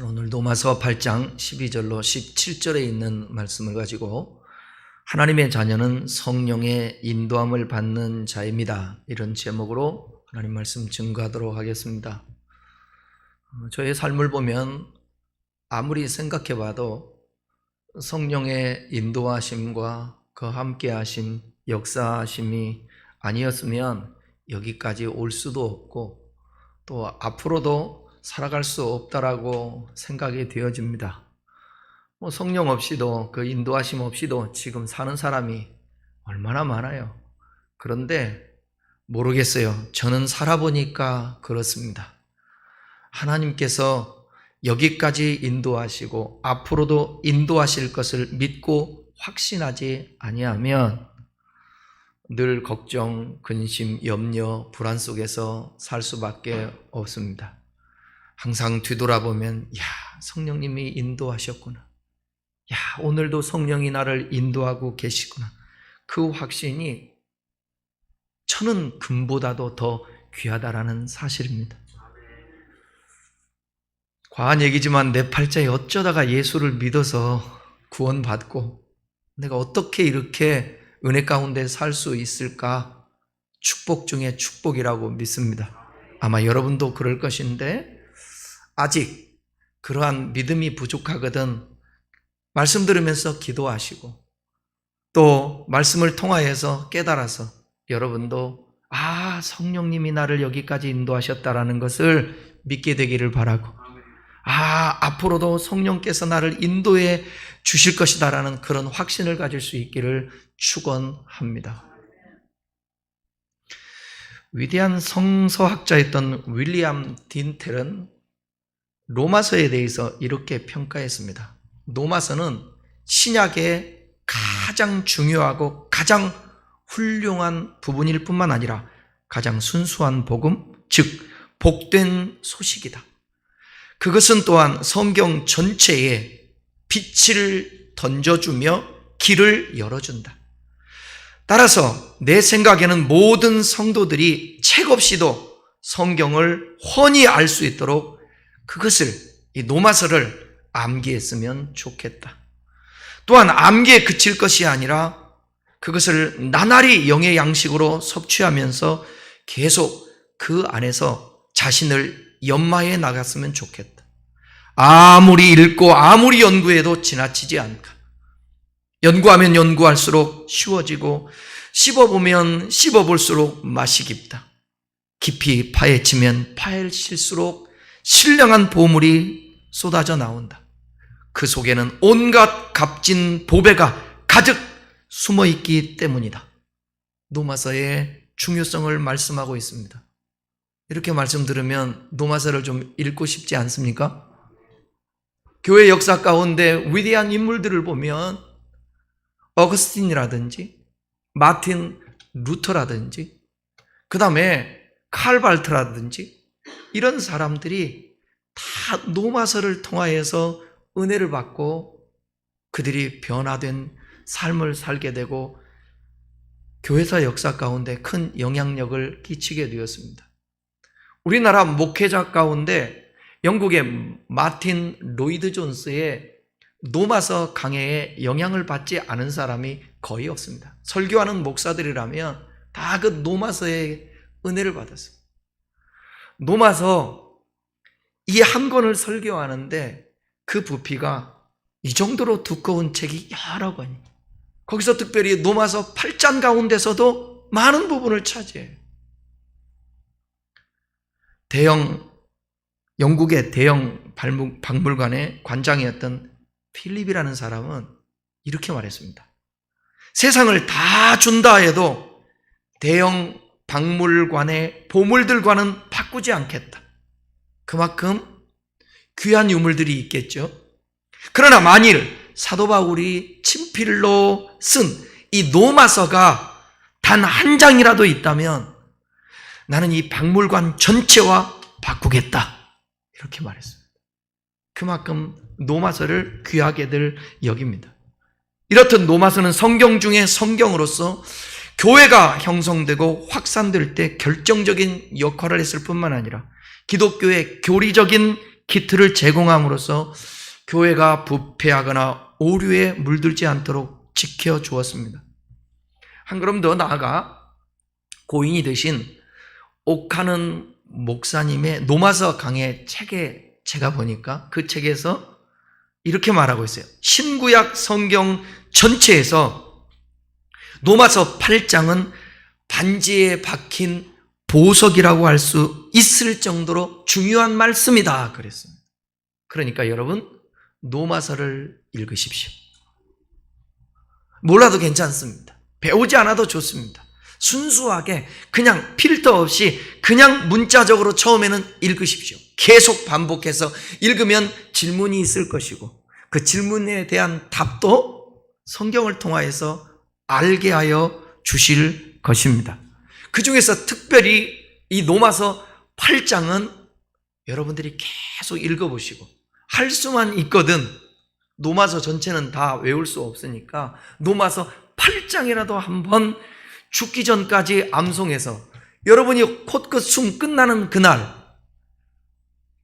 저는 오늘 로마서 8장 12절로 17절에 있는 말씀을 가지고 하나님의 자녀는 성령의 인도함을 받는 자입니다. 이런 제목으로 하나님 말씀 증거하도록 하겠습니다. 저의 삶을 보면 아무리 생각해 봐도 성령의 인도하심과 그 함께하심, 역사하심이 아니었으면 여기까지 올 수도 없고 또 앞으로도 살아갈 수 없다라고 생각이 되어집니다. 성령 없이도 그 인도하심 없이도 지금 사는 사람이 얼마나 많아요. 그런데 모르겠어요. 저는 살아보니까 그렇습니다. 하나님께서 여기까지 인도하시고 앞으로도 인도하실 것을 믿고 확신하지 아니하면 늘 걱정, 근심, 염려, 불안 속에서 살 수밖에 없습니다. 항상 뒤돌아보면 성령님이 인도하셨구나. 오늘도 성령이 나를 인도하고 계시구나. 그 확신이 천은 금보다도 더 귀하다라는 사실입니다. 과한 얘기지만 내 팔자에 어쩌다가 예수를 믿어서 구원받고 내가 어떻게 이렇게 은혜 가운데 살 수 있을까? 축복 중에 축복이라고 믿습니다. 아마 여러분도 그럴 것인데 아직 그러한 믿음이 부족하거든 말씀 들으면서 기도하시고 또 말씀을 통하여서 깨달아서 여러분도 성령님이 나를 여기까지 인도하셨다라는 것을 믿게 되기를 바라고 앞으로도 성령께서 나를 인도해 주실 것이다라는 그런 확신을 가질 수 있기를 축원합니다. 위대한 성서학자였던 윌리엄 딘텔은 로마서에 대해서 이렇게 평가했습니다. 로마서는 신약의 가장 중요하고 가장 훌륭한 부분일 뿐만 아니라 가장 순수한 복음, 즉 복된 소식이다. 그것은 또한 성경 전체에 빛을 던져주며 길을 열어준다. 따라서 내 생각에는 모든 성도들이 책 없이도 성경을 훤히 알 수 있도록 그것을, 이 로마서를 암기했으면 좋겠다. 또한 암기에 그칠 것이 아니라 그것을 나날이 영의 양식으로 섭취하면서 계속 그 안에서 자신을 연마해 나갔으면 좋겠다. 아무리 읽고 아무리 연구해도 지나치지 않다. 연구하면 연구할수록 쉬워지고 씹어보면 씹어볼수록 맛이 깊다. 깊이 파헤치면 파헤칠수록 신령한 보물이 쏟아져 나온다. 그 속에는 온갖 값진 보배가 가득 숨어있기 때문이다. 로마서의 중요성을 말씀하고 있습니다. 이렇게 말씀 들으면 로마서를 좀 읽고 싶지 않습니까? 교회 역사 가운데 위대한 인물들을 보면 어거스틴이라든지 마틴 루터라든지 그 다음에 칼발트라든지 이런 사람들이 다 로마서를 통하여서 은혜를 받고 그들이 변화된 삶을 살게 되고 교회사 역사 가운데 큰 영향력을 끼치게 되었습니다. 우리나라 목회자 가운데 영국의 마틴 로이드 존스의 로마서 강해에 영향을 받지 않은 사람이 거의 없습니다. 설교하는 목사들이라면 다 그 로마서의 은혜를 받았어요. 로마서 이 한 권을 설교하는데 그 부피가 이 정도로 두꺼운 책이 여러 권이. 거기서 특별히 로마서 8장 가운데서도 많은 부분을 차지해요. 영국의 대형 박물관의 관장이었던 필립이라는 사람은 이렇게 말했습니다. 세상을 다 준다 해도 대형 박물관의 보물들과는 바꾸지 않겠다. 그만큼 귀한 유물들이 있겠죠. 그러나 만일 사도 바울이 친필로 쓴 이 로마서가 단 한 장이라도 있다면 나는 이 박물관 전체와 바꾸겠다. 이렇게 말했습니다. 그만큼 로마서를 귀하게들 여깁니다. 이렇듯 로마서는 성경 중에 성경으로서 교회가 형성되고 확산될 때 결정적인 역할을 했을 뿐만 아니라 기독교의 교리적인 키트를 제공함으로써 교회가 부패하거나 오류에 물들지 않도록 지켜주었습니다. 한 걸음 더 나아가 고인이 되신 옥하는 목사님의 노마서 강의 책에 제가 보니까 그 책에서 이렇게 말하고 있어요. 신구약 성경 전체에서 노마서 8장은 반지에 박힌 보석이라고 할 수 있을 정도로 중요한 말씀이다 그랬습니다. 그러니까 여러분 노마서를 읽으십시오. 몰라도 괜찮습니다. 배우지 않아도 좋습니다. 순수하게 그냥 필터 없이 그냥 문자적으로 처음에는 읽으십시오. 계속 반복해서 읽으면 질문이 있을 것이고 그 질문에 대한 답도 성경을 통하여서 알게 하여 주실 것입니다. 그 중에서 특별히 이 노마서 8장은 여러분들이 계속 읽어보시고 할 수만 있거든 노마서 전체는 다 외울 수 없으니까 노마서 8장이라도 한번 죽기 전까지 암송해서 여러분이 코끝 숨 끝나는 그날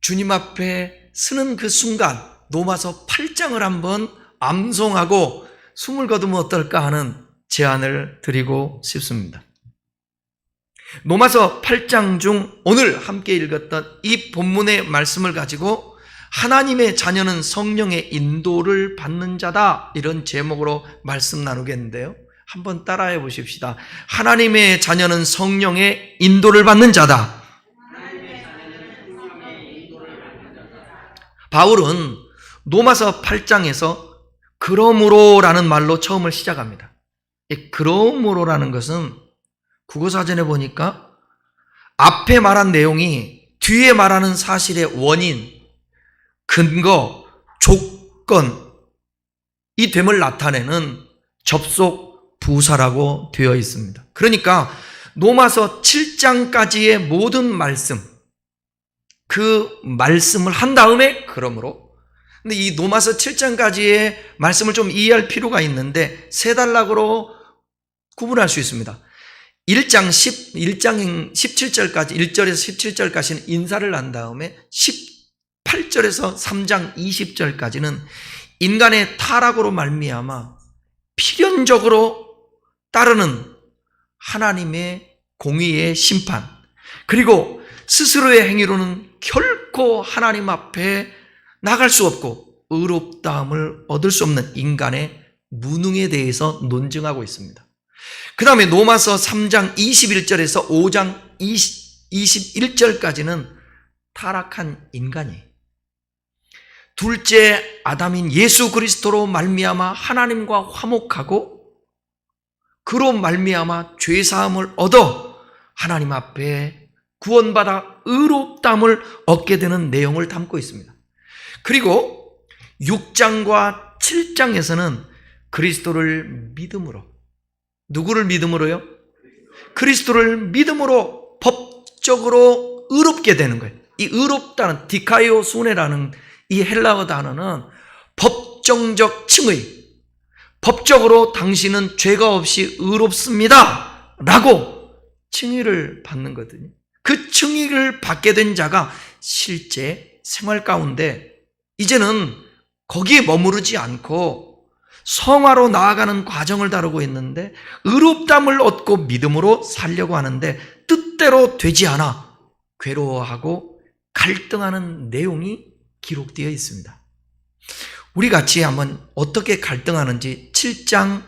주님 앞에 서는 그 순간 노마서 8장을 한번 암송하고 숨을 거두면 어떨까 하는 제안을 드리고 싶습니다. 노마서 8장 중 오늘 함께 읽었던 이 본문의 말씀을 가지고 하나님의 자녀는 성령의 인도를 받는 자다 이런 제목으로 말씀 나누겠는데요. 한번 따라해 보십시다. 하나님의 자녀는 성령의 인도를 받는 자다. 바울은 로마서 8장에서 그러므로라는 말로 처음을 시작합니다. 이 그러므로라는 것은 국어사전에 보니까 앞에 말한 내용이 뒤에 말하는 사실의 원인, 근거, 조건, 이 됨을 나타내는 접속 부사라고 되어 있습니다. 그러니까 로마서 7장까지의 모든 말씀, 그 말씀을 한 다음에 그러므로. 근데 이 로마서 7장까지의 말씀을 좀 이해할 필요가 있는데 세 단락으로 구분할 수 있습니다. 1장 17절까지 1절에서 17절까지는 인사를 한 다음에 18절에서 3장 20절까지는 인간의 타락으로 말미암아 필연적으로 따르는 하나님의 공의의 심판, 그리고 스스로의 행위로는 결코 하나님 앞에 나갈 수 없고 의롭다함을 얻을 수 없는 인간의 무능에 대해서 논증하고 있습니다. 그 다음에 로마서 3장 21절에서 5장 21절까지는 타락한 인간이 둘째 아담인 예수 그리스도로 말미암아 하나님과 화목하고 그로 말미암아 죄사함을 얻어 하나님 앞에 구원받아 의롭다함을 얻게 되는 내용을 담고 있습니다. 그리고 6장과 7장에서는 그리스도를 믿음으로, 누구를 믿음으로요? 그리스도를 믿음으로 법적으로 의롭게 되는 거예요. 이 의롭다는 디카이오 수네라는 이 헬라어 단어는 법정적 칭의, 법적으로 당신은 죄가 없이 의롭습니다 라고 칭의를 받는 거거든요. 그 칭의를 받게 된 자가 실제 생활 가운데 이제는 거기에 머무르지 않고 성화로 나아가는 과정을 다루고 있는데 의롭담을 얻고 믿음으로 살려고 하는데 뜻대로 되지 않아 괴로워하고 갈등하는 내용이 기록되어 있습니다. 우리 같이 한번 어떻게 갈등하는지 7장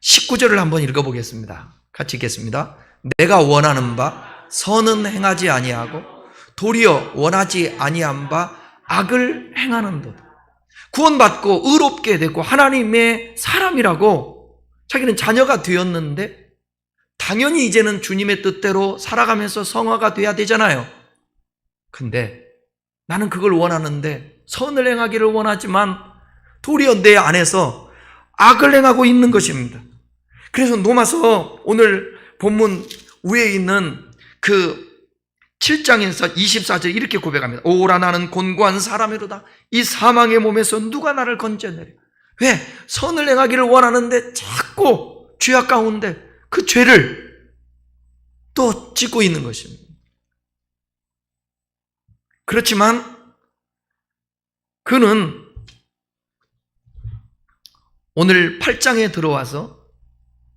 19절을 한번 읽어보겠습니다. 같이 읽겠습니다. 내가 원하는 바 선은 행하지 아니하고 도리어 원하지 아니한 바 악을 행하는도다. 구원받고 의롭게 되고 하나님의 사람이라고 자기는 자녀가 되었는데 당연히 이제는 주님의 뜻대로 살아가면서 성화가 돼야 되잖아요. 근데 나는 그걸 원하는데 선을 행하기를 원하지만 도리어 내 안에서 악을 행하고 있는 것입니다. 그래서 로마서 오늘 본문 위에 있는 그 7장에서 24절 이렇게 고백합니다. 오라 나는 곤고한 사람이로다. 이 사망의 몸에서 누가 나를 건져내려. 왜? 선을 행하기를 원하는데 자꾸 죄악 가운데 그 죄를 또 짓고 있는 것입니다. 그렇지만 그는 오늘 8장에 들어와서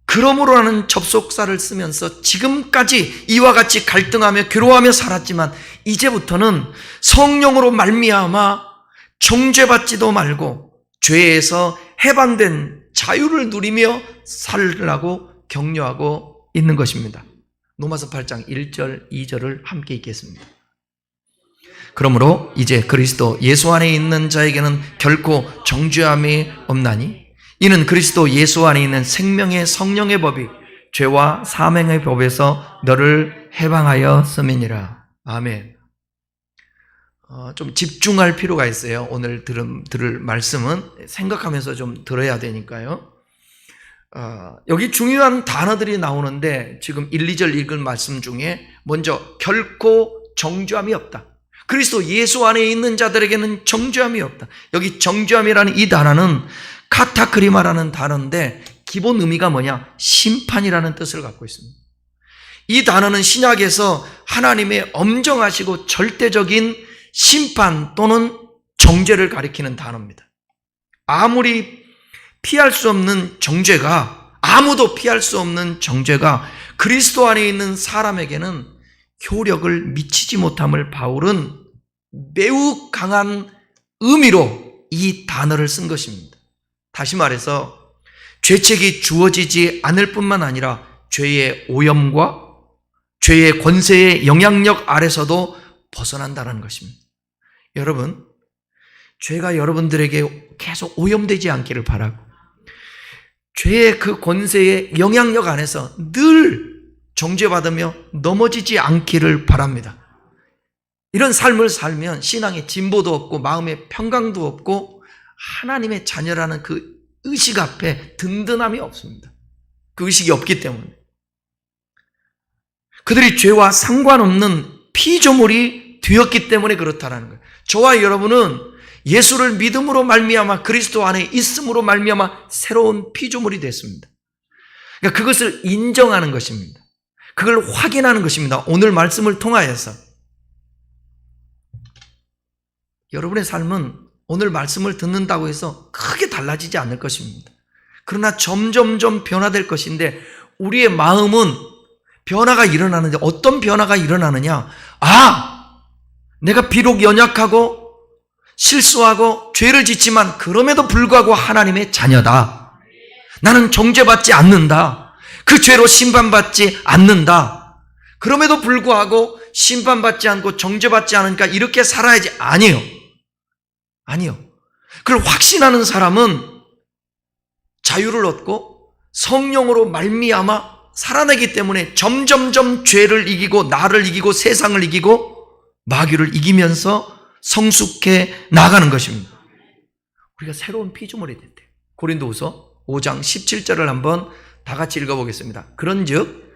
그러므로라는 접속사를 쓰면서 지금까지 이와 같이 갈등하며 괴로워하며 살았지만 이제부터는 성령으로 말미암아 정죄받지도 말고 죄에서 해방된 자유를 누리며 살라고 격려하고 있는 것입니다. 로마서 8장 1절, 2절을 함께 읽겠습니다. 그러므로 이제 그리스도 예수 안에 있는 자에게는 결코 정죄함이 없나니 이는 그리스도 예수 안에 있는 생명의 성령의 법이 죄와 사망의 법에서 너를 해방하였음이니라. 아멘. 좀 집중할 필요가 있어요. 오늘 들을 말씀은 생각하면서 좀 들어야 되니까요. 여기 중요한 단어들이 나오는데 지금 1, 2절 읽은 말씀 중에 먼저 결코 정죄함이 없다. 그리스도 예수 안에 있는 자들에게는 정죄함이 없다. 여기 정죄함이라는 이 단어는 카타크리마라는 단어인데 기본 의미가 뭐냐? 심판이라는 뜻을 갖고 있습니다. 이 단어는 신약에서 하나님의 엄정하시고 절대적인 심판 또는 정죄를 가리키는 단어입니다. 아무리 피할 수 없는 정죄가, 아무도 피할 수 없는 정죄가 그리스도 안에 있는 사람에게는 효력을 미치지 못함을 바울은 매우 강한 의미로 이 단어를 쓴 것입니다. 다시 말해서 죄책이 주어지지 않을 뿐만 아니라 죄의 오염과 죄의 권세의 영향력 아래서도 벗어난다는 것입니다. 여러분, 죄가 여러분들에게 계속 오염되지 않기를 바라고 죄의 그 권세의 영향력 안에서 늘 정죄받으며 넘어지지 않기를 바랍니다. 이런 삶을 살면 신앙의 진보도 없고 마음의 평강도 없고 하나님의 자녀라는 그 의식 앞에 든든함이 없습니다. 그 의식이 없기 때문에. 그들이 죄와 상관없는 피조물이 되었기 때문에 그렇다라는 거예요. 저와 여러분은 예수를 믿음으로 말미암아 그리스도 안에 있음으로 말미암아 새로운 피조물이 됐습니다. 그러니까 그것을 인정하는 것입니다. 그걸 확인하는 것입니다. 오늘 말씀을 통하여서 여러분의 삶은 오늘 말씀을 듣는다고 해서 크게 달라지지 않을 것입니다. 그러나 점점점 변화될 것인데 우리의 마음은 변화가 일어나는데 어떤 변화가 일어나느냐? 내가 비록 연약하고 실수하고 죄를 짓지만 그럼에도 불구하고 하나님의 자녀다. 나는 정죄받지 않는다. 그 죄로 심판받지 않는다. 그럼에도 불구하고 심판받지 않고 정죄받지 않으니까 이렇게 살아야지. 아니요. 그걸 확신하는 사람은 자유를 얻고 성령으로 말미암아 살아내기 때문에 점점점 죄를 이기고 나를 이기고 세상을 이기고 마귀를 이기면서 성숙해 나가는 것입니다. 우리가 새로운 피조물이 됐대요. 고린도후서 5장 17절을 한번 다 같이 읽어보겠습니다. 그런즉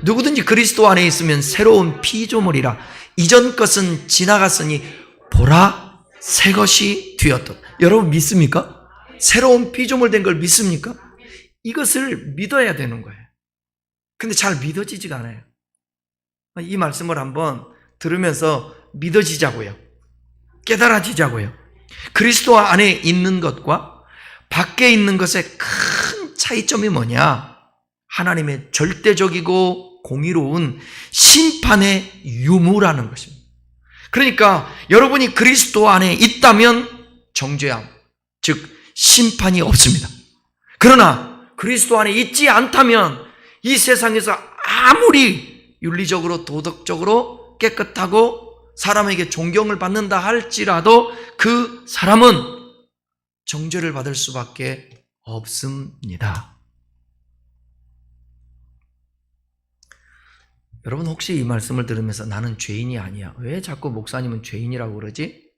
누구든지 그리스도 안에 있으면 새로운 피조물이라 이전 것은 지나갔으니 보라 새 것이 되었다. 여러분 믿습니까? 새로운 피조물 된 걸 믿습니까? 이것을 믿어야 되는 거예요. 근데 잘 믿어지지가 않아요. 이 말씀을 한번 들으면서 믿어지자고요. 깨달아지자고요. 그리스도 안에 있는 것과 밖에 있는 것의 큰 차이점이 뭐냐? 하나님의 절대적이고 공의로운 심판의 유무라는 것입니다. 그러니까 여러분이 그리스도 안에 있다면 정죄함, 즉 심판이 없습니다. 그러나 그리스도 안에 있지 않다면 이 세상에서 아무리 윤리적으로 도덕적으로 깨끗하고 사람에게 존경을 받는다 할지라도 그 사람은 정죄를 받을 수밖에 없습니다. 여러분 혹시 이 말씀을 들으면서 나는 죄인이 아니야. 왜 자꾸 목사님은 죄인이라고 그러지?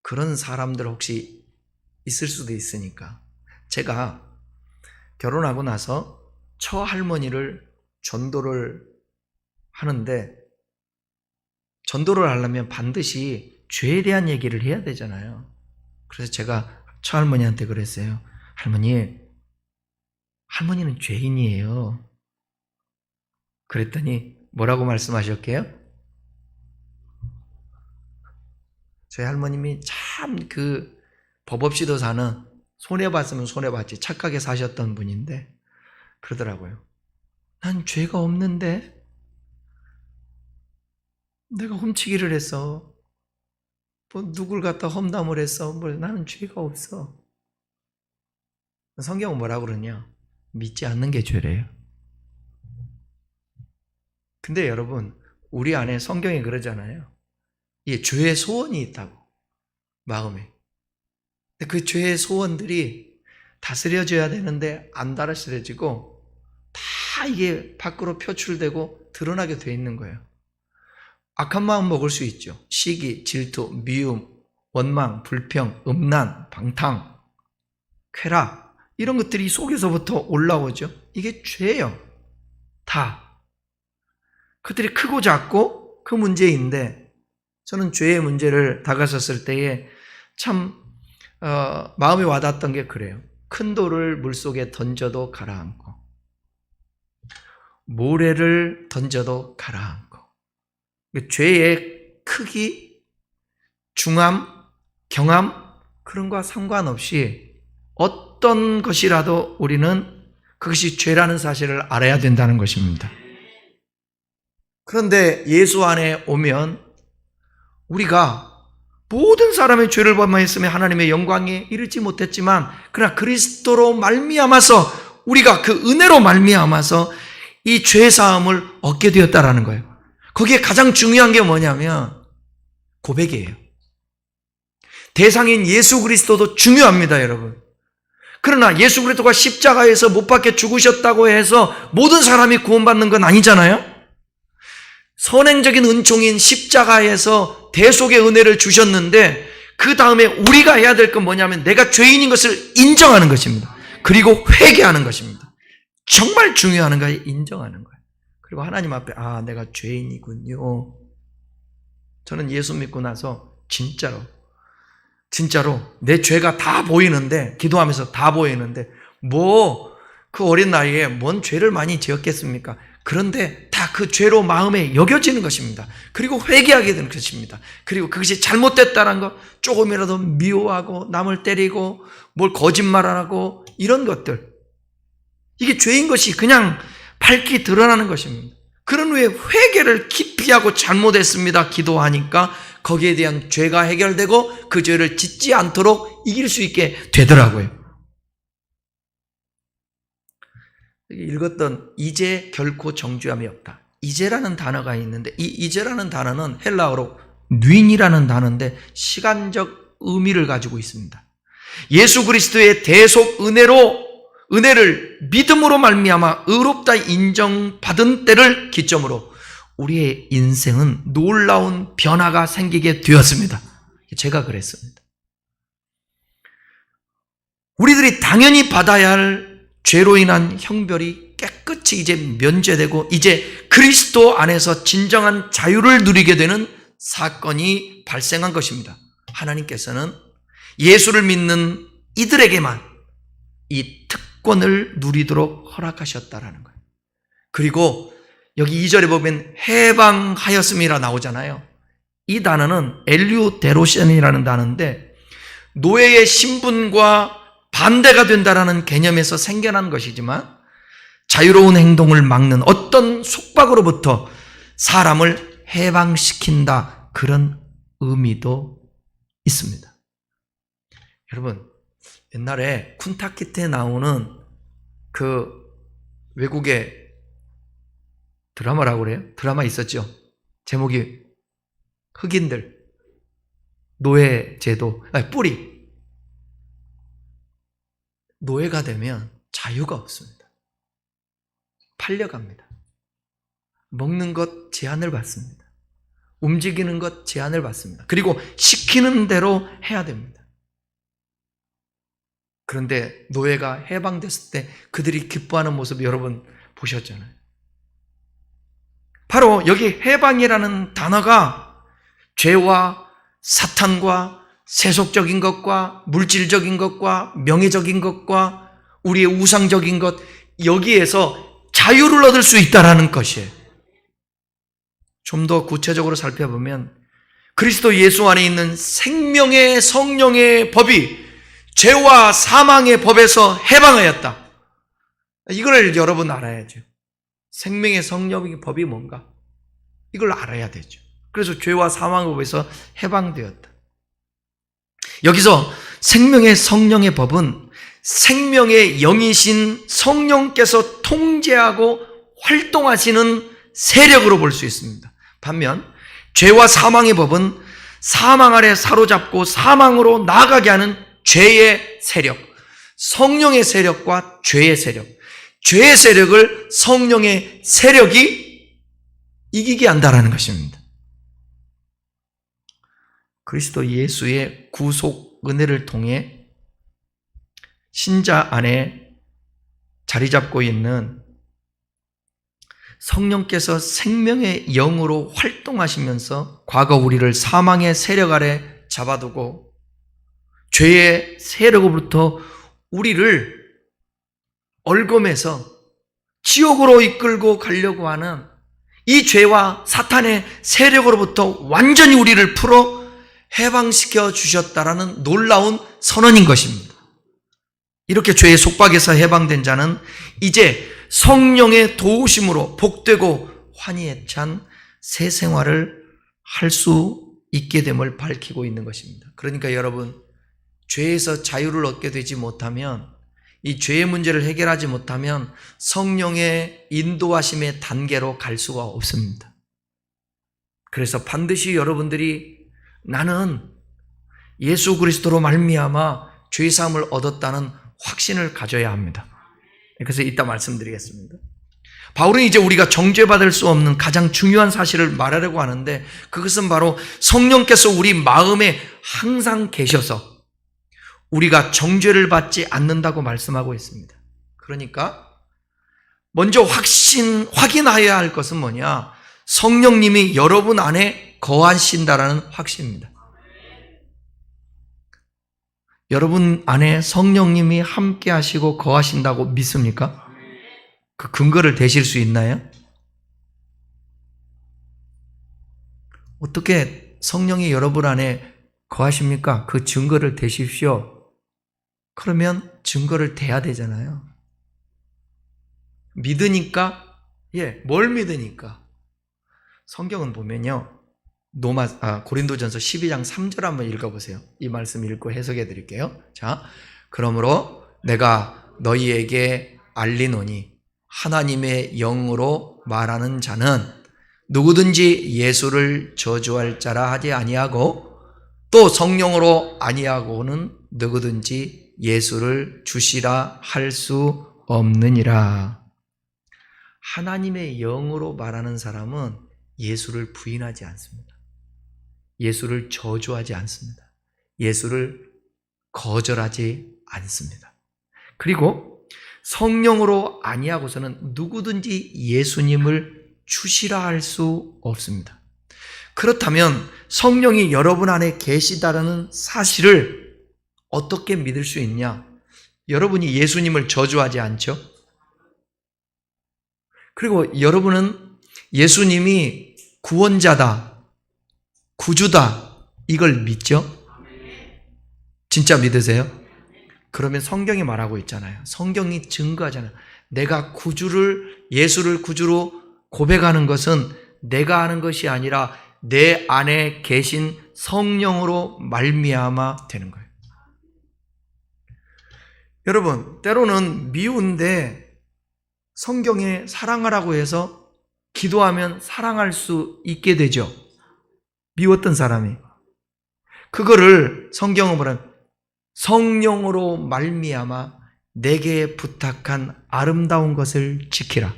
그런 사람들 혹시 있을 수도 있으니까. 제가 결혼하고 나서 처할머니를 전도를 하는데 전도를 하려면 반드시 죄에 대한 얘기를 해야 되잖아요. 그래서 제가 처할머니한테 그랬어요. 할머니는 죄인이에요. 그랬더니 뭐라고 말씀하셨게요? 저희 할머님이 참 법 없이도 사는, 손해봤으면 손해봤지 착하게 사셨던 분인데 그러더라고요. 난 죄가 없는데 내가 훔치기를 했어. 뭐 누굴 갖다 험담을 했어. 나는 죄가 없어. 성경은 뭐라고 그러냐? 믿지 않는 게 죄래요. 근데 여러분, 우리 안에 성경이 그러잖아요. 이게 죄의 소원이 있다고, 마음에. 근데 그 죄의 소원들이 다스려져야 되는데 안 다스려지고 다 이게 밖으로 표출되고 드러나게 돼 있는 거예요. 악한 마음 먹을 수 있죠. 시기, 질투, 미움, 원망, 불평, 음란, 방탕, 쾌락, 이런 것들이 속에서부터 올라오죠. 이게 죄예요. 다. 그들이 크고 작고 그 문제인데, 저는 죄의 문제를 다가섰을 때에 참 마음에 와닿았던 게 그래요. 큰 돌을 물속에 던져도 가라앉고 모래를 던져도 가라앉고, 죄의 크기, 중함, 경함, 그런 거와 상관없이 어떤 것이라도 우리는 그것이 죄라는 사실을 알아야 된다는 것입니다. 그런데 예수 안에 오면 우리가 모든 사람의 죄를 범하였으며 하나님의 영광에 이르지 못했지만, 그러나 그리스도로 말미암아서, 우리가 그 은혜로 말미암아서 이 죄 사함을 얻게 되었다라는 거예요. 거기에 가장 중요한 게 뭐냐면 고백이에요. 대상인 예수 그리스도도 중요합니다, 여러분. 그러나 예수 그리스도가 십자가에서 못 박혀 죽으셨다고 해서 모든 사람이 구원받는 건 아니잖아요. 선행적인 은총인 십자가에서 대속의 은혜를 주셨는데, 그 다음에 우리가 해야 될 건 뭐냐면 내가 죄인인 것을 인정하는 것입니다. 그리고 회개하는 것입니다. 정말 중요한 거예요. 인정하는 거예요. 그리고 하나님 앞에 내가 죄인이군요. 저는 예수 믿고 나서 진짜로 내 죄가 다 보이는데, 기도하면서 다 보이는데 그 어린 나이에 뭔 죄를 많이 지었겠습니까? 그런데 다 그 죄로 마음에 여겨지는 것입니다. 그리고 회개하게 되는 것입니다. 그리고 그것이 잘못됐다는 거, 조금이라도 미워하고 남을 때리고 뭘 거짓말하고 이런 것들, 이게 죄인 것이 그냥 밝히 드러나는 것입니다. 그런 후에 회개를 깊이 하고 잘못했습니다 기도하니까 거기에 대한 죄가 해결되고 그 죄를 짓지 않도록 이길 수 있게 되더라고요. 읽었던 이제 결코 정죄함이 없다. 이제라는 단어가 있는데, 이 이제라는 단어는 헬라어로 뉘인이라는 단어인데 시간적 의미를 가지고 있습니다. 예수 그리스도의 대속 은혜를 믿음으로 말미암아 의롭다 인정받은 때를 기점으로 우리의 인생은 놀라운 변화가 생기게 되었습니다. 제가 그랬습니다. 우리들이 당연히 받아야 할 죄로 인한 형벌이 깨끗이 이제 면제되고 이제 그리스도 안에서 진정한 자유를 누리게 되는 사건이 발생한 것입니다. 하나님께서는 예수를 믿는 이들에게만 이 특권을 누리도록 허락하셨다라는 거예요. 그리고 여기 2절에 보면 해방하였음이라 나오잖아요. 이 단어는 엘류데로션이라는 단어인데 노예의 신분과 반대가 된다라는 개념에서 생겨난 것이지만, 자유로운 행동을 막는 어떤 속박으로부터 사람을 해방시킨다, 그런 의미도 있습니다. 여러분, 옛날에 쿤타키트에 나오는 그 외국의 드라마라고 그래요? 드라마 있었죠? 제목이 흑인들 노예제도, 뿌리. 노예가 되면 자유가 없습니다. 팔려갑니다. 먹는 것 제한을 받습니다. 움직이는 것 제한을 받습니다. 그리고 시키는 대로 해야 됩니다. 그런데 노예가 해방됐을 때 그들이 기뻐하는 모습 여러분 보셨잖아요. 바로 여기 해방이라는 단어가 죄와 사탄과 세속적인 것과 물질적인 것과 명예적인 것과 우리의 우상적인 것, 여기에서 자유를 얻을 수 있다는 것이에요. 좀 더 구체적으로 살펴보면 그리스도 예수 안에 있는 생명의 성령의 법이 죄와 사망의 법에서 해방하였다. 이걸 여러분 알아야죠. 생명의 성령의 법이 뭔가? 이걸 알아야 되죠. 그래서 죄와 사망의 법에서 해방되었다. 여기서 생명의 성령의 법은 생명의 영이신 성령께서 통제하고 활동하시는 세력으로 볼 수 있습니다. 반면 죄와 사망의 법은 사망 아래 사로잡고 사망으로 나아가게 하는 죄의 세력, 성령의 세력과 죄의 세력, 죄의 세력을 성령의 세력이 이기게 한다는 것입니다. 그리스도 예수의 구속 은혜를 통해 신자 안에 자리 잡고 있는 성령께서 생명의 영으로 활동하시면서 과거 우리를 사망의 세력 아래 잡아두고 죄의 세력으로부터 우리를 얼검해서 지옥으로 이끌고 가려고 하는 이 죄와 사탄의 세력으로부터 완전히 우리를 풀어 해방시켜 주셨다라는 놀라운 선언인 것입니다. 이렇게 죄의 속박에서 해방된 자는 이제 성령의 도우심으로 복되고 환희에 찬 새 생활을 할 수 있게 됨을 밝히고 있는 것입니다. 그러니까 여러분, 죄에서 자유를 얻게 되지 못하면, 이 죄의 문제를 해결하지 못하면 성령의 인도하심의 단계로 갈 수가 없습니다. 그래서 반드시 여러분들이 나는 예수 그리스도로 말미암아 죄 사함을 얻었다는 확신을 가져야 합니다. 그래서 이따 말씀드리겠습니다. 바울은 이제 우리가 정죄받을 수 없는 가장 중요한 사실을 말하려고 하는데, 그것은 바로 성령께서 우리 마음에 항상 계셔서 우리가 정죄를 받지 않는다고 말씀하고 있습니다. 그러니까 먼저 확인해야 할 것은 뭐냐? 성령님이 여러분 안에 거하신다라는 확신입니다. 여러분 안에 성령님이 함께 하시고 거하신다고 믿습니까? 그 근거를 대실 수 있나요? 어떻게 성령이 여러분 안에 거하십니까? 그 증거를 대십시오. 그러면 증거를 대야 되잖아요. 믿으니까? 뭘 믿으니까? 성경은 보면요, 고린도전서 12장 3절 한번 읽어보세요. 이 말씀 읽고 해석해 드릴게요. 자, 그러므로 내가 너희에게 알리노니 하나님의 영으로 말하는 자는 누구든지 예수를 저주할 자라 하지 아니하고 또 성령으로 아니하고는 누구든지 예수를 주시라 할 수 없느니라. 하나님의 영으로 말하는 사람은 예수를 부인하지 않습니다. 예수를 저주하지 않습니다. 예수를 거절하지 않습니다. 그리고 성령으로 아니하고서는 누구든지 예수님을 주시라 할 수 없습니다. 그렇다면 성령이 여러분 안에 계시다라는 사실을 어떻게 믿을 수 있냐? 여러분이 예수님을 저주하지 않죠? 그리고 여러분은 예수님이 구원자다, 구주다, 이걸 믿죠? 진짜 믿으세요? 그러면 성경이 말하고 있잖아요. 성경이 증거하잖아요. 내가 예수를 구주로 고백하는 것은 내가 하는 것이 아니라 내 안에 계신 성령으로 말미암아 되는 거예요. 여러분, 때로는 미운데 성경에 사랑하라고 해서 기도하면 사랑할 수 있게 되죠. 미웠던 사람이. 그거를 성경은 뭐라? 성령으로 말미암아 내게 부탁한 아름다운 것을 지키라.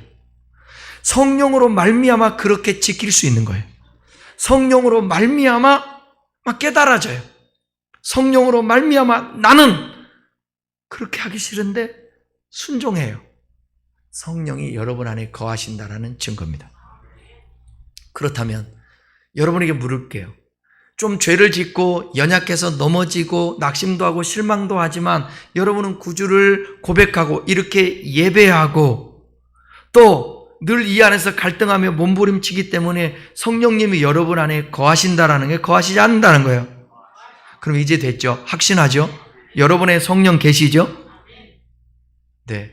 성령으로 말미암아 그렇게 지킬 수 있는 거예요. 성령으로 말미암아 막 깨달아져요. 성령으로 말미암아 나는 그렇게 하기 싫은데 순종해요. 성령이 여러분 안에 거하신다라는 증거입니다. 그렇다면 여러분에게 물을게요. 좀 죄를 짓고 연약해서 넘어지고 낙심도 하고 실망도 하지만 여러분은 구주를 고백하고 이렇게 예배하고 또 늘 이 안에서 갈등하며 몸부림치기 때문에 성령님이 여러분 안에 거하신다라는 게 거하시지 않는다는 거예요. 그럼 이제 됐죠? 확신하죠? 여러분의 성령 계시죠? 네.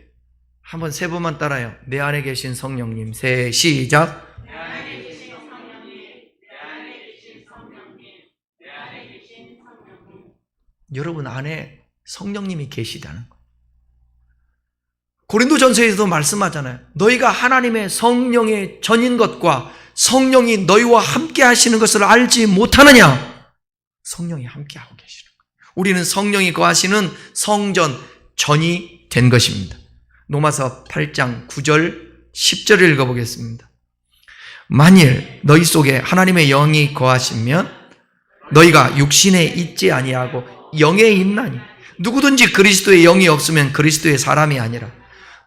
한번 세 번만 따라요. 내 안에 계신 성령님. 세, 시작. 내 안에 계신 성령님, 내 안에 계신 성령님, 내 안에 계신 성령님. 여러분 안에 성령님이 계시다는 거예요. 고린도전서에서도 말씀하잖아요. 너희가 하나님의 성령의 전인 것과 성령이 너희와 함께 하시는 것을 알지 못하느냐? 성령이 함께 하고 계시는 거예요. 우리는 성령이 거하시는 성전, 전이 된 것입니다. 로마서 8장 9절, 10절을 읽어보겠습니다. 만일 너희 속에 하나님의 영이 거하시면 너희가 육신에 있지 아니하고 영에 있나니 누구든지 그리스도의 영이 없으면 그리스도의 사람이 아니라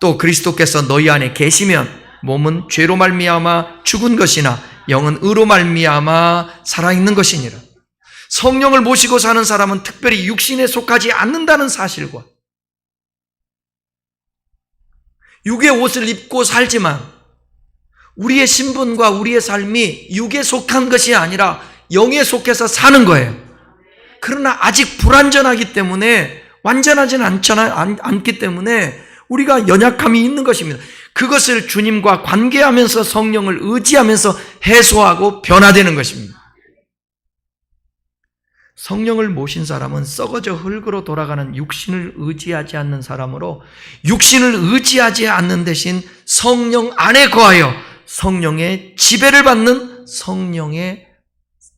또 그리스도께서 너희 안에 계시면 몸은 죄로 말미암아 죽은 것이나 영은 의로 말미암아 살아있는 것이니라. 성령을 모시고 사는 사람은 특별히 육신에 속하지 않는다는 사실과 육의 옷을 입고 살지만 우리의 신분과 우리의 삶이 육에 속한 것이 아니라 영에 속해서 사는 거예요. 그러나 아직 불완전하기 때문에 완전하지는 않기 때문에 우리가 연약함이 있는 것입니다. 그것을 주님과 관계하면서 성령을 의지하면서 해소하고 변화되는 것입니다. 성령을 모신 사람은 썩어져 흙으로 돌아가는 육신을 의지하지 않는 사람으로 육신을 의지하지 않는 대신 성령 안에 거하여 성령의 지배를 받는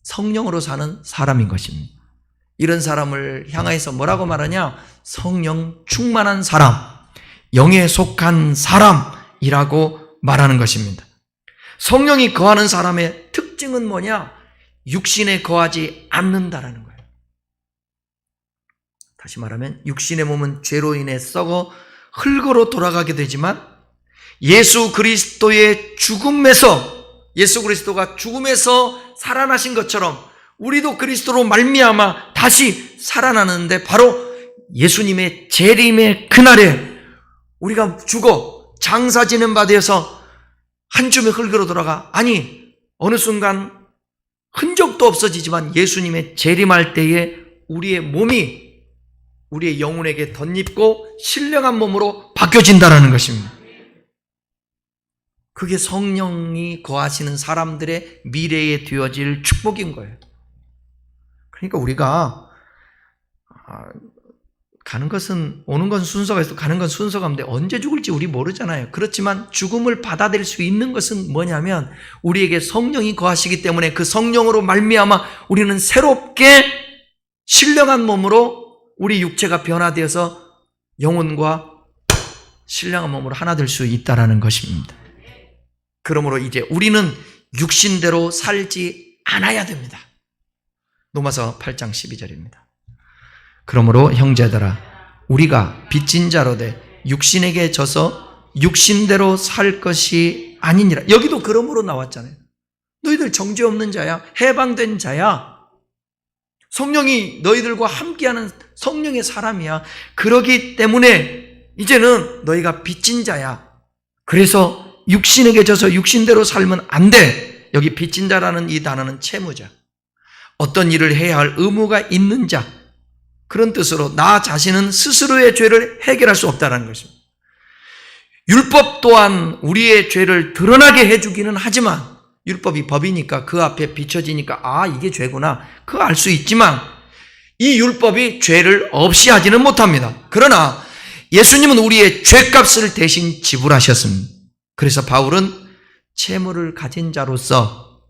성령으로 사는 사람인 것입니다. 이런 사람을 향해서 뭐라고 말하냐? 성령 충만한 사람, 영에 속한 사람이라고 말하는 것입니다. 성령이 거하는 사람의 특징은 뭐냐? 육신에 거하지 않는다라는 거예요. 다시 말하면 육신의 몸은 죄로 인해 썩어 흙으로 돌아가게 되지만 예수 그리스도의 예수 그리스도가 죽음에서 살아나신 것처럼 우리도 그리스도로 말미암아 다시 살아나는데 바로 예수님의 재림의 그날에 우리가 죽어 장사 지는 바 되어서 한 줌의 흙으로 돌아가 어느 순간 흔적도 없어지지만 예수님의 재림할 때에 우리의 몸이 우리의 영혼에게 덧입고 신령한 몸으로 바뀌어진다는 것입니다. 그게 성령이 거하시는 사람들의 미래에 되어질 축복인 거예요. 그러니까 우리가 오는 건 순서가 있어 가는 건 순서가 없는데 언제 죽을지 우리 모르잖아요. 그렇지만 죽음을 받아들일 수 있는 것은 뭐냐면 우리에게 성령이 거하시기 때문에 그 성령으로 말미암아 우리는 새롭게 신령한 몸으로 우리 육체가 변화되어서 영혼과 신령한 몸으로 하나 될 수 있다는 것입니다. 그러므로 이제 우리는 육신대로 살지 않아야 됩니다. 로마서 8장 12절입니다. 그러므로 형제들아 우리가 빚진 자로 돼 육신에게 져서 육신대로 살 것이 아니니라. 여기도 그러므로 나왔잖아요. 너희들 정죄 없는 자야, 해방된 자야, 성령이 너희들과 함께하는 성령의 사람이야. 그러기 때문에 이제는 너희가 빚진 자야. 그래서 육신에게 져서 육신대로 살면 안 돼. 여기 빚진 자라는 이 단어는 채무자, 어떤 일을 해야 할 의무가 있는 자, 그런 뜻으로 나 자신은 스스로의 죄를 해결할 수 없다는 것입니다. 율법 또한 우리의 죄를 드러나게 해주기는 하지만 율법이 법이니까 그 앞에 비춰지니까 이게 죄구나 그거 알 수 있지만 이 율법이 죄를 없이 하지는 못합니다. 그러나 예수님은 우리의 죄값을 대신 지불하셨습니다. 그래서 바울은 채무를 가진 자로서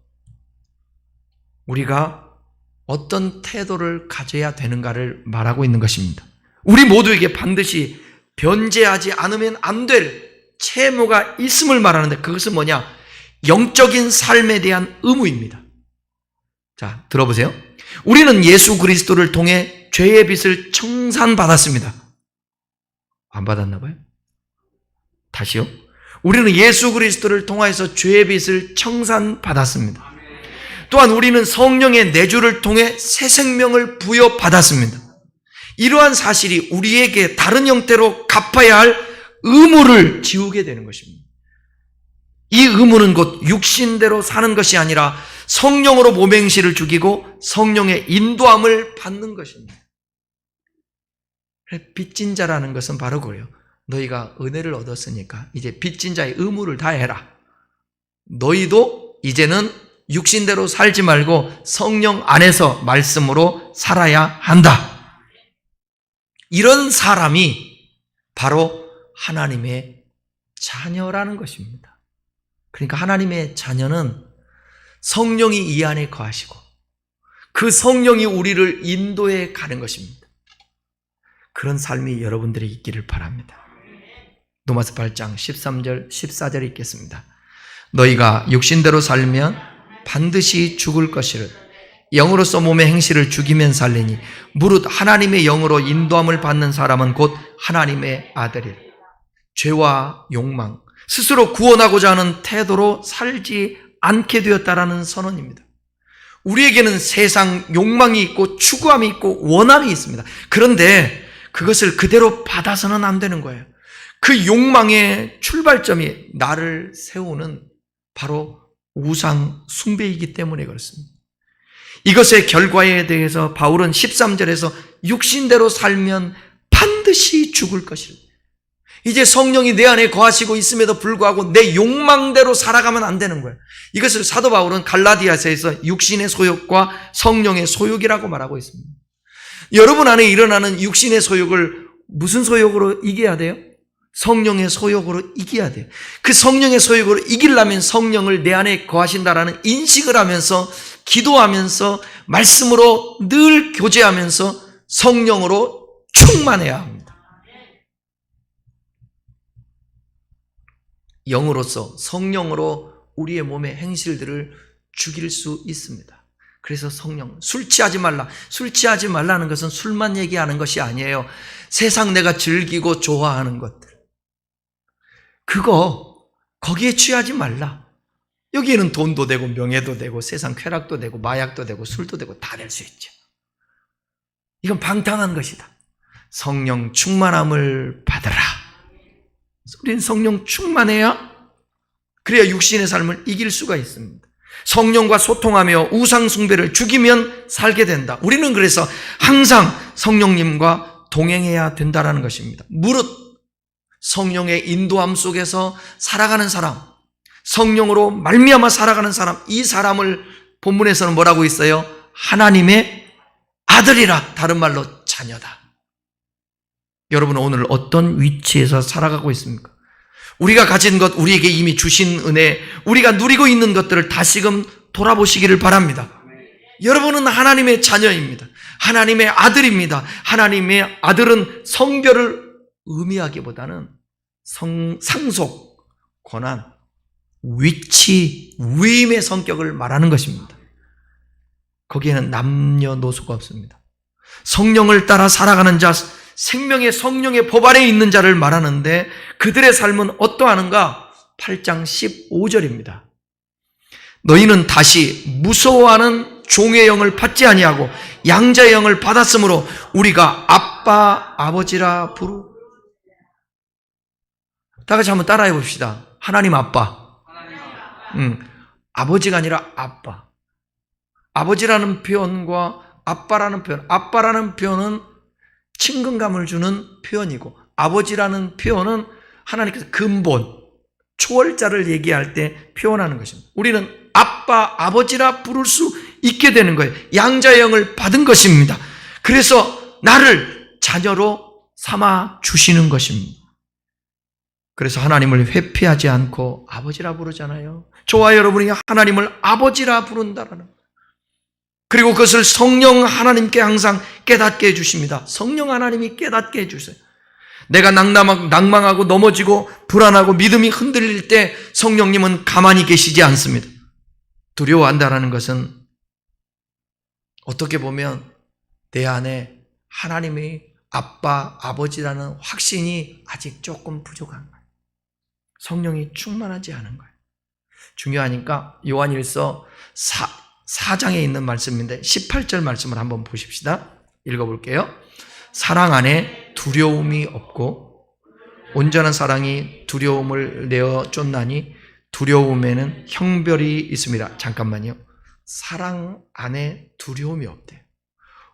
우리가 어떤 태도를 가져야 되는가를 말하고 있는 것입니다. 우리 모두에게 반드시 변제하지 않으면 안 될 채무가 있음을 말하는데 그것은 뭐냐? 영적인 삶에 대한 의무입니다. 자, 들어보세요. 우리는 예수 그리스도를 통해 죄의 빚을 청산받았습니다. 안 받았나 봐요? 다시요. 우리는 예수 그리스도를 통하여서 죄의 빚을 청산받았습니다. 또한 우리는 성령의 내주를 통해 새 생명을 부여받았습니다. 이러한 사실이 우리에게 다른 형태로 갚아야 할 의무를 지우게 되는 것입니다. 이 의무는 곧 육신대로 사는 것이 아니라 성령으로 몸행실을 죽이고 성령의 인도함을 받는 것입니다. 빚진 자라는 것은 바로 그래요. 너희가 은혜를 얻었으니까 이제 빚진 자의 의무를 다해라. 너희도 이제는 육신대로 살지 말고 성령 안에서 말씀으로 살아야 한다. 이런 사람이 바로 하나님의 자녀라는 것입니다. 그러니까 하나님의 자녀는 성령이 이 안에 거하시고 그 성령이 우리를 인도해 가는 것입니다. 그런 삶이 여러분들이 있기를 바랍니다. 로마서 8장 13절 14절 읽겠습니다. 너희가 육신대로 살면 반드시 죽을 것이를 영으로서 몸의 행실을 죽이면 살리니 무릇 하나님의 영으로 인도함을 받는 사람은 곧 하나님의 아들이라. 죄와 욕망, 스스로 구원하고자 하는 태도로 살지 않게 되었다라는 선언입니다. 우리에게는 세상 욕망이 있고 추구함이 있고 원함이 있습니다. 그런데 그것을 그대로 받아서는 안 되는 거예요. 그 욕망의 출발점이 나를 세우는 바로 우상 숭배이기 때문에 그렇습니다. 이것의 결과에 대해서 바울은 13절에서 육신대로 살면 반드시 죽을 것이라. 이제 성령이 내 안에 거하시고 있음에도 불구하고 내 욕망대로 살아가면 안 되는 거예요. 이것을 사도 바울은 갈라디아서에서 육신의 소욕과 성령의 소욕이라고 말하고 있습니다. 여러분 안에 일어나는 육신의 소욕을 무슨 소욕으로 이겨야 돼요? 성령의 소욕으로 이겨야 돼요. 그 성령의 소욕으로 이기려면 성령을 내 안에 거하신다라는 인식을 하면서 기도하면서 말씀으로 늘 교제하면서 성령으로 충만해야 합니다. 영으로서 성령으로 우리의 몸의 행실들을 죽일 수 있습니다. 그래서 성령, 술 취하지 말라. 술 취하지 말라는 것은 술만 얘기하는 것이 아니에요. 세상 내가 즐기고 좋아하는 것들. 거기에 취하지 말라. 여기에는 돈도 되고 명예도 되고 세상 쾌락도 되고 마약도 되고 술도 되고 다 될 수 있죠. 이건 방탕한 것이다. 성령 충만함을 받으라. 우리는 성령 충만해야 그래야 육신의 삶을 이길 수가 있습니다. 성령과 소통하며 우상 숭배를 죽이면 살게 된다. 우리는 그래서 항상 성령님과 동행해야 된다는 것입니다. 무릇 성령의 인도함 속에서 살아가는 사람, 성령으로 말미암아 살아가는 사람, 이 사람을 본문에서는 뭐라고 있어요? 하나님의 아들이라, 다른 말로 자녀다. 여러분 오늘 어떤 위치에서 살아가고 있습니까? 우리가 가진 것, 우리에게 이미 주신 은혜, 우리가 누리고 있는 것들을 다시금 돌아보시기를 바랍니다. 여러분은 하나님의 자녀입니다. 하나님의 아들입니다. 하나님의 아들은 성별을 의미하기보다는 상속, 권한, 위치, 위임의 성격을 말하는 것입니다. 거기에는 남녀노소가 없습니다. 성령을 따라 살아가는 자, 생명의 성령의 법 아래에 있는 자를 말하는데 그들의 삶은 어떠하는가? 8장 15절입니다. 너희는 다시 무서워하는 종의 영을 받지 아니하고 양자의 영을 받았으므로 우리가 아빠, 아버지라 부르. 다 같이 한번 따라해 봅시다. 하나님 아빠. 아버지가 아니라 아빠. 아버지라는 표현과 아빠라는 표현은 친근감을 주는 표현이고, 아버지라는 표현은 하나님께서 근본, 초월자를 얘기할 때 표현하는 것입니다. 우리는 아빠, 아버지라 부를 수 있게 되는 거예요. 양자의 영을 받은 것입니다. 그래서 나를 자녀로 삼아 주시는 것입니다. 그래서 하나님을 회피하지 않고 아버지라 부르잖아요. 저와 여러분이 하나님을 아버지라 부른다라는, 그리고 그것을 성령 하나님께 항상 깨닫게 해주십니다. 성령 하나님이 깨닫게 해주세요. 내가 낭망하고 넘어지고 불안하고 믿음이 흔들릴 때 성령님은 가만히 계시지 않습니다. 두려워한다는 것은 어떻게 보면 내 안에 하나님이 아빠, 아버지라는 확신이 아직 조금 부족한 거예요. 성령이 충만하지 않은 거예요. 중요하니까 요한일서 4장에 있는 말씀인데 18절 말씀을 한번 보십시다. 읽어볼게요. 사랑 안에 두려움이 없고 온전한 사랑이 두려움을 내어 쫓나니 두려움에는 형벌이 있습니다. 잠깐만요. 사랑 안에 두려움이 없대요.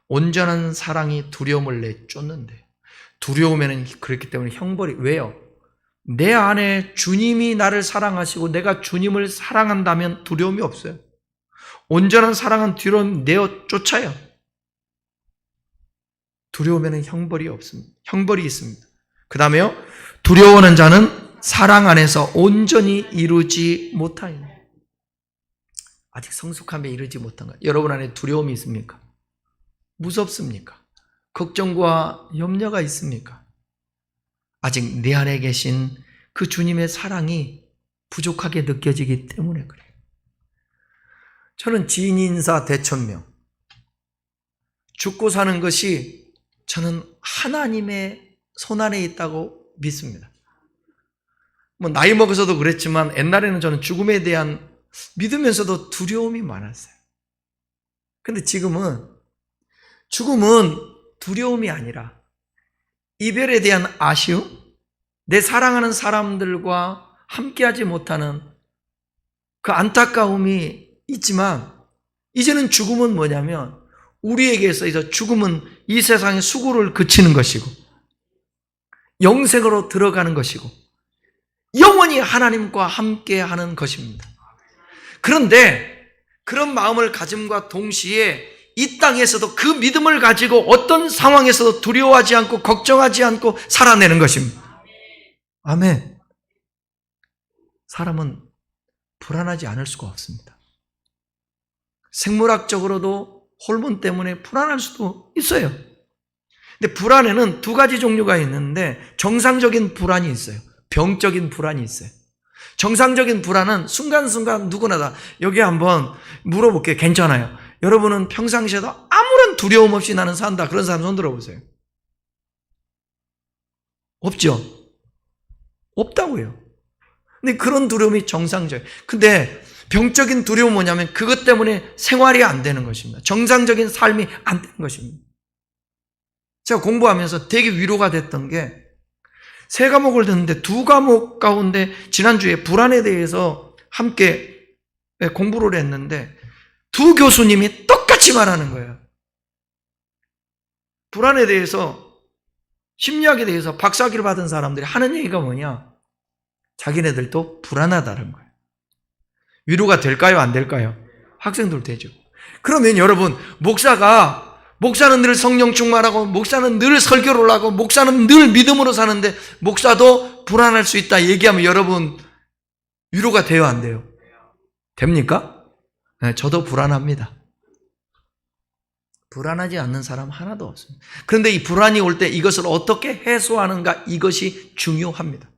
온전한 사랑이 두려움을 내쫓는데, 두려움에는 그렇기 때문에 형벌이, 왜요? 내 안에 주님이 나를 사랑하시고 내가 주님을 사랑한다면 두려움이 없어요. 온전한 사랑은 두려움 내어 쫓아요. 두려움에는 형벌이 없습니다. 형벌이 있습니다. 그 다음에요, 두려워하는 자는 사랑 안에서 온전히 이루지 못하요. 아직 성숙함에 이르지 못한 것. 여러분 안에 두려움이 있습니까? 무섭습니까? 걱정과 염려가 있습니까? 아직 내 안에 계신 그 주님의 사랑이 부족하게 느껴지기 때문에 그래요. 저는 진인사 대천명, 죽고 사는 것이 저는 하나님의 손안에 있다고 믿습니다. 나이 먹어서도 그랬지만 옛날에는 저는 죽음에 대한 믿으면서도 두려움이 많았어요. 근데 지금은 죽음은 두려움이 아니라 이별에 대한 아쉬움, 내 사랑하는 사람들과 함께하지 못하는 그 안타까움이 있지만, 이제는 죽음은 뭐냐면 우리에게서 이제 죽음은 이 세상의 수고를 그치는 것이고 영생으로 들어가는 것이고 영원히 하나님과 함께하는 것입니다. 그런데 그런 마음을 가짐과 동시에 이 땅에서도 그 믿음을 가지고 어떤 상황에서도 두려워하지 않고 걱정하지 않고 살아내는 것입니다. 아멘. 사람은 불안하지 않을 수가 없습니다. 생물학적으로도 호르몬 때문에 불안할 수도 있어요. 근데 불안에는 두 가지 종류가 있는데, 정상적인 불안이 있어요. 병적인 불안이 있어요. 정상적인 불안은 순간순간 누구나 다, 여기 한번 물어볼게요. 괜찮아요. 여러분은 평상시에도 아무런 두려움 없이 나는 산다, 그런 사람 손 들어보세요. 없죠? 없다고요. 근데 그런 두려움이 정상적이에요. 근데 병적인 두려움은 뭐냐면 그것 때문에 생활이 안 되는 것입니다. 정상적인 삶이 안 되는 것입니다. 제가 공부하면서 되게 위로가 됐던 게, 3과목을 듣는데 2과목 가운데 지난주에 불안에 대해서 함께 공부를 했는데 2 교수님이 똑같이 말하는 거예요. 불안에 대해서, 심리학에 대해서 박사학위를 받은 사람들이 하는 얘기가 뭐냐? 자기네들도 불안하다는 거예요. 위로가 될까요? 안 될까요? 학생들 되죠. 그러면 여러분, 목사는 늘 성령 충만하고, 목사는 늘 설교를 하고, 목사는 늘 믿음으로 사는데 목사도 불안할 수 있다 얘기하면 여러분 위로가 돼요, 안 돼요? 됩니까? 네, 저도 불안합니다. 불안하지 않는 사람 하나도 없습니다. 그런데 이 불안이 올 때 이것을 어떻게 해소하는가, 이것이 중요합니다.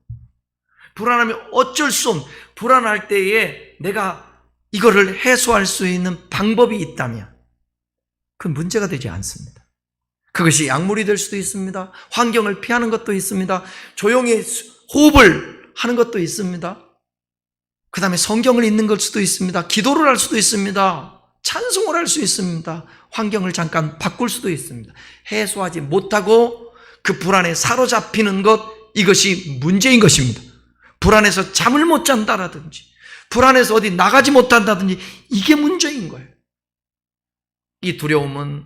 불안하면 어쩔 수 없는, 불안할 때에 내가 이거를 해소할 수 있는 방법이 있다면 그건 문제가 되지 않습니다. 그것이 약물이 될 수도 있습니다. 환경을 피하는 것도 있습니다. 조용히 호흡을 하는 것도 있습니다. 그 다음에 성경을 읽는 걸 수도 있습니다. 기도를 할 수도 있습니다. 찬송을 할 수 있습니다. 환경을 잠깐 바꿀 수도 있습니다. 해소하지 못하고 그 불안에 사로잡히는 것, 이것이 문제인 것입니다. 불안해서 잠을 못 잔다라든지, 불안해서 어디 나가지 못한다든지, 이게 문제인 거예요. 이 두려움은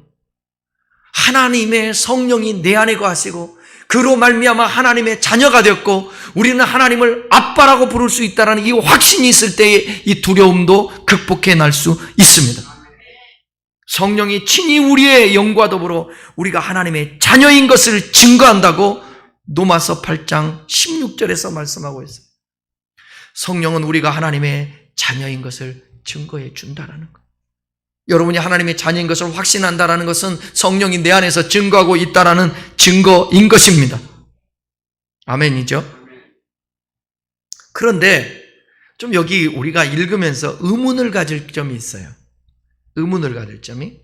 하나님의 성령이 내 안에 거하시고 그로 말미암아 하나님의 자녀가 되었고 우리는 하나님을 아빠라고 부를 수 있다는 이 확신이 있을 때에 이 두려움도 극복해낼 수 있습니다. 성령이 친히 우리의 영과 더불어 우리가 하나님의 자녀인 것을 증거한다고 로마서 8장 16절에서 말씀하고 있어요. 성령은 우리가 하나님의 자녀인 것을 증거해 준다라는 것. 여러분이 하나님의 자녀인 것을 확신한다는 것은 성령이 내 안에서 증거하고 있다는 증거인 것입니다. 아멘이죠? 그런데 좀 여기 우리가 읽으면서 의문을 가질 점이 있어요. 의문을 가질 점이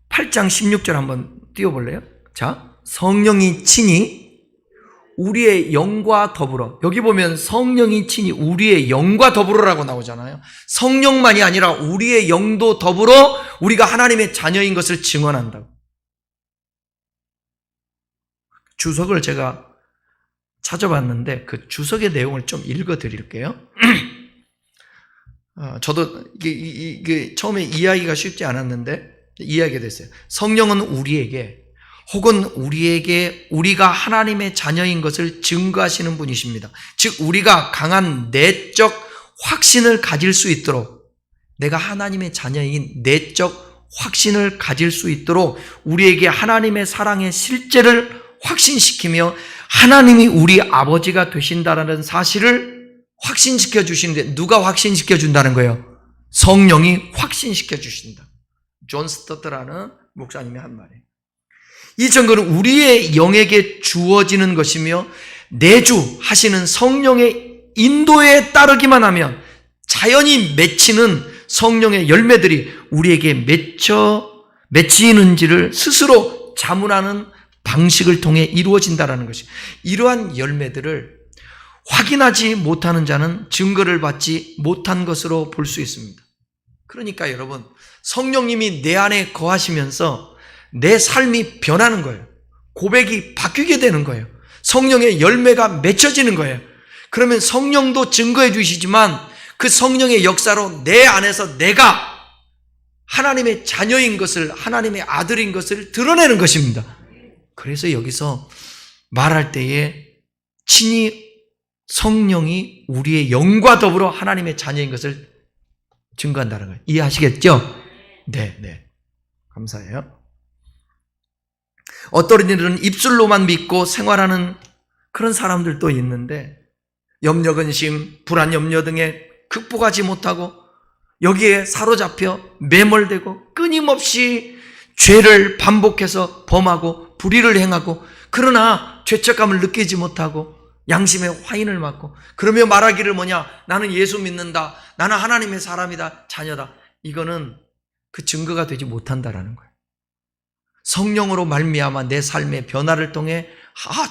8장 16절 한번 띄워볼래요? 자, 성령이 친히 우리의 영과 더불어, 여기 보면 성령이 친히 우리의 영과 더불어라고 나오잖아요. 성령만이 아니라 우리의 영도 더불어 우리가 하나님의 자녀인 것을 증언한다고. 주석을 제가 찾아봤는데 그 주석의 내용을 좀 읽어드릴게요. 저도 이게 처음에 이해하기가 쉽지 않았는데 이해하게 됐어요. 성령은 우리에게 혹은 우리가 하나님의 자녀인 것을 증거하시는 분이십니다. 즉 우리가 강한 내적 확신을 가질 수 있도록, 내가 하나님의 자녀인 내적 확신을 가질 수 있도록 우리에게 하나님의 사랑의 실제를 확신시키며 하나님이 우리 아버지가 되신다라는 사실을 확신시켜 주시는데, 누가 확신시켜 준다는 거예요? 성령이 확신시켜 주신다. 존 스토트라는 목사님이 한 말이에요. 이 증거는 우리의 영에게 주어지는 것이며 내주하시는 성령의 인도에 따르기만 하면 자연히 맺히는 성령의 열매들이 우리에게 맺히는지를 스스로 자문하는 방식을 통해 이루어진다는 것이, 이러한 열매들을 확인하지 못하는 자는 증거를 받지 못한 것으로 볼 수 있습니다. 그러니까 여러분, 성령님이 내 안에 거하시면서 내 삶이 변하는 거예요. 고백이 바뀌게 되는 거예요. 성령의 열매가 맺혀지는 거예요. 그러면 성령도 증거해 주시지만 그 성령의 역사로 내 안에서 내가 하나님의 자녀인 것을, 하나님의 아들인 것을 드러내는 것입니다. 그래서 여기서 말할 때에 친히 성령이 우리의 영과 더불어 하나님의 자녀인 것을 증거한다는 거예요. 이해하시겠죠? 네. 감사해요. 어떤 이들은 입술로만 믿고 생활하는 그런 사람들도 있는데 염려, 근심, 불안, 염려 등에 극복하지 못하고 여기에 사로잡혀 매몰되고 끊임없이 죄를 반복해서 범하고 불의를 행하고, 그러나 죄책감을 느끼지 못하고 양심의 화인을 맞고, 그러며 말하기를 뭐냐? 나는 예수 믿는다. 나는 하나님의 사람이다. 자녀다. 이거는 그 증거가 되지 못한다라는 거예요. 성령으로 말미암아 내 삶의 변화를 통해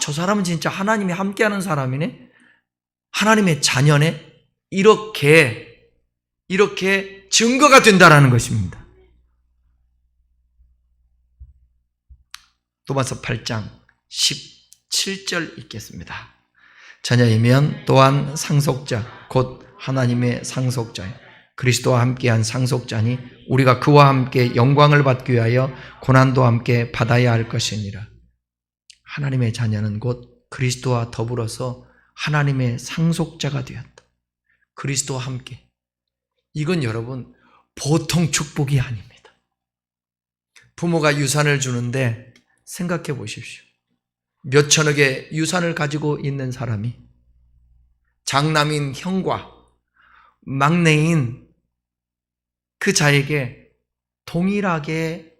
저 사람은 진짜 하나님이 함께하는 사람이네, 하나님의 자녀네, 이렇게 증거가 된다라는 것입니다. 로마서 8장 17절 읽겠습니다. 자녀이면 또한 상속자 곧 하나님의 상속자요 그리스도와 함께한 상속자니 우리가 그와 함께 영광을 받기 위하여 고난도 함께 받아야 할 것이니라. 하나님의 자녀는 곧 그리스도와 더불어서 하나님의 상속자가 되었다. 그리스도와 함께. 이건 여러분 보통 축복이 아닙니다. 부모가 유산을 주는데 생각해 보십시오. 몇 천억의 유산을 가지고 있는 사람이 장남인 형과 막내인 그 자에게 동일하게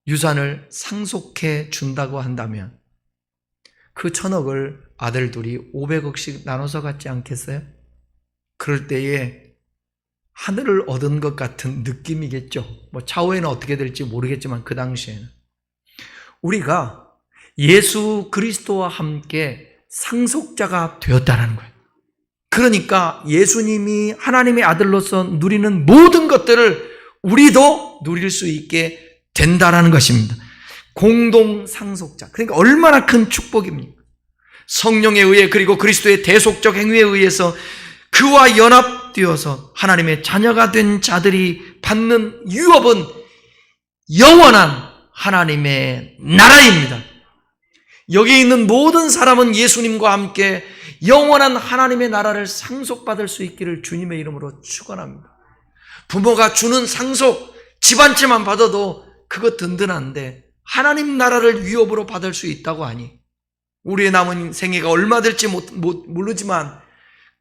유산을 상속해 준다고 한다면 그 천억을 아들 둘이 500억씩 나눠서 갖지 않겠어요? 그럴 때에 하늘을 얻은 것 같은 느낌이겠죠. 차후에는 어떻게 될지 모르겠지만 그 당시에는 우리가 예수 그리스도와 함께 상속자가 되었다는 거예요. 그러니까 예수님이 하나님의 아들로서 누리는 모든 것들을 우리도 누릴 수 있게 된다는 것입니다. 공동 상속자. 그러니까 얼마나 큰 축복입니까? 성령에 의해 그리고 그리스도의 대속적 행위에 의해서 그와 연합되어서 하나님의 자녀가 된 자들이 받는 유업은 영원한 하나님의 나라입니다. 여기 있는 모든 사람은 예수님과 함께 영원한 하나님의 나라를 상속받을 수 있기를 주님의 이름으로 축원합니다. 부모가 주는 상속, 집안채만 받아도 그거 든든한데 하나님 나라를 위협으로 받을 수 있다고 하니 우리의 남은 생애가 얼마 될지 모르지만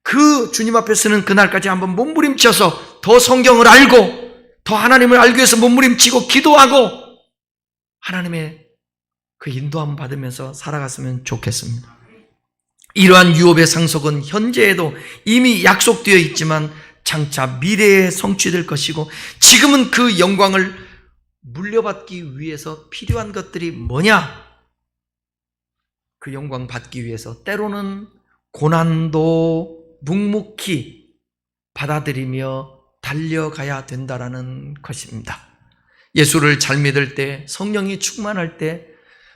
그 주님 앞에 서는 그날까지 한번 몸부림쳐서 더 성경을 알고 더 하나님을 알기 위해서 몸부림치고 기도하고 하나님의 그 인도함 받으면서 살아갔으면 좋겠습니다. 이러한 유업의 상속은 현재에도 이미 약속되어 있지만 장차 미래에 성취될 것이고 지금은 그 영광을 물려받기 위해서 필요한 것들이 뭐냐? 그 영광 받기 위해서 때로는 고난도 묵묵히 받아들이며 달려가야 된다라는 것입니다. 예수를 잘 믿을 때, 성령이 충만할 때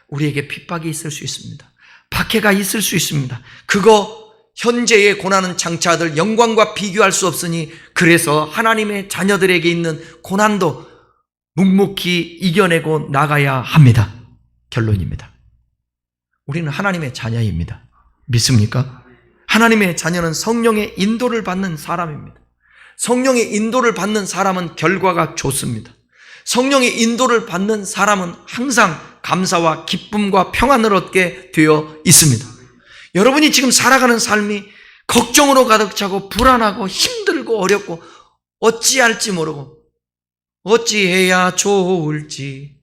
우리에게 핍박이 있을 수 있습니다. 박해가 있을 수 있습니다. 그거 현재의 고난은 장차 들 영광과 비교할 수 없으니 그래서 하나님의 자녀들에게 있는 고난도 묵묵히 이겨내고 나가야 합니다. 결론입니다. 우리는 하나님의 자녀입니다. 믿습니까? 하나님의 자녀는 성령의 인도를 받는 사람입니다. 성령의 인도를 받는 사람은 결과가 좋습니다. 성령의 인도를 받는 사람은 항상 감사와 기쁨과 평안을 얻게 되어 있습니다. 여러분이 지금 살아가는 삶이 걱정으로 가득 차고 불안하고 힘들고 어렵고 어찌할지 모르고 어찌해야 좋을지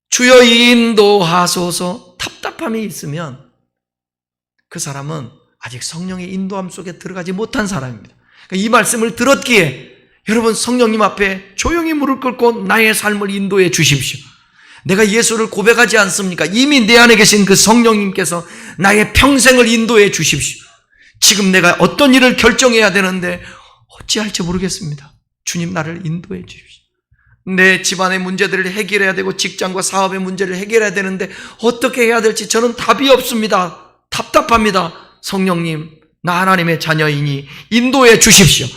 주여 인도하소서 답답함이 있으면 그 사람은 아직 성령의 인도함 속에 들어가지 못한 사람입니다. 이 말씀을 들었기에 여러분 성령님 앞에 조용히 무릎 꿇고 나의 삶을 인도해 주십시오. 내가 예수를 고백하지 않습니까? 이미 내 안에 계신 그 성령님께서 나의 평생을 인도해 주십시오. 지금 내가 어떤 일을 결정해야 되는데 어찌할지 모르겠습니다. 주님 나를 인도해 주십시오. 내 집안의 문제들을 해결해야 되고 직장과 사업의 문제를 해결해야 되는데 어떻게 해야 될지 저는 답이 없습니다. 답답합니다. 성령님, 나 하나님의 자녀이니 인도해 주십시오.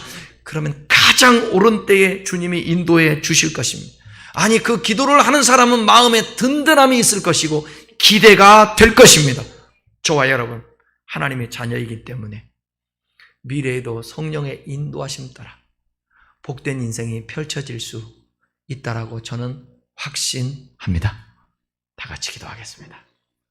그러면 가장 옳은 때에 주님이 인도해 주실 것입니다. 아니, 그 기도를 하는 사람은 마음에 든든함이 있을 것이고 기대가 될 것입니다. 저와 여러분, 하나님의 자녀이기 때문에 미래에도 성령의 인도하심 따라 복된 인생이 펼쳐질 수 있다라고 저는 확신합니다. 다 같이 기도하겠습니다.